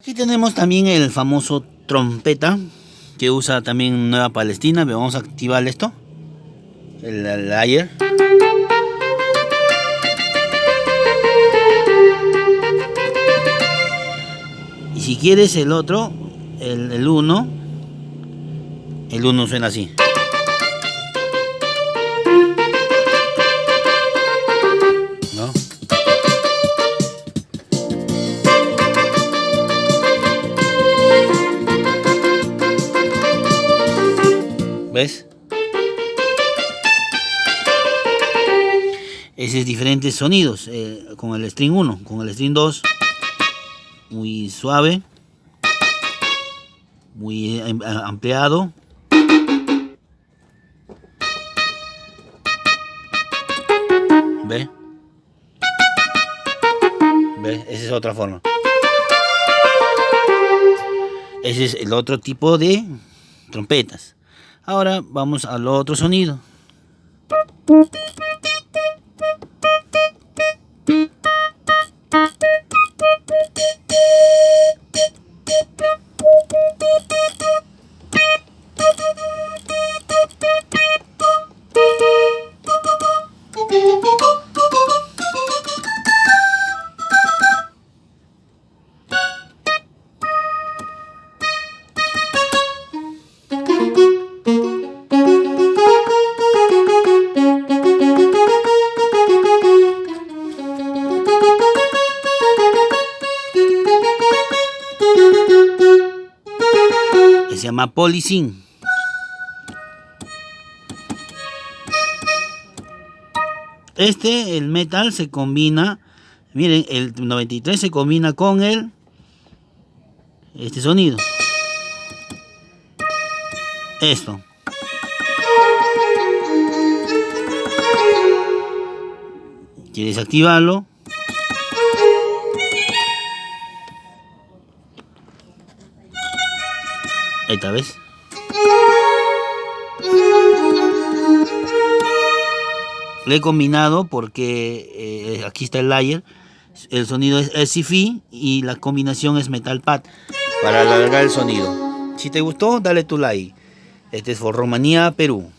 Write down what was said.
Aquí tenemos también el famoso trompeta que usa también Nueva Palestina. Vamos a activar esto, el layer. Y si quieres el otro, el 1, el 1 suena así. ¿No? ¿Ves? Ese es diferentes sonidos con el string 1, con el string 2, muy suave, muy ampliado. ¿Ve? ¿Ve? Esa es otra forma. Ese es el otro tipo de trompetas. Ahora vamos al otro sonido. Se llama polysynth. El metal se combina, miren, el 93 se combina con este sonido. Esto. ¿Quieres activarlo? Esta vez. Lo he combinado porque aquí está el layer. El sonido es SIFI y la combinación es Metal Pad para alargar el sonido. Si te gustó, dale tu like. Este es Forromanía Perú.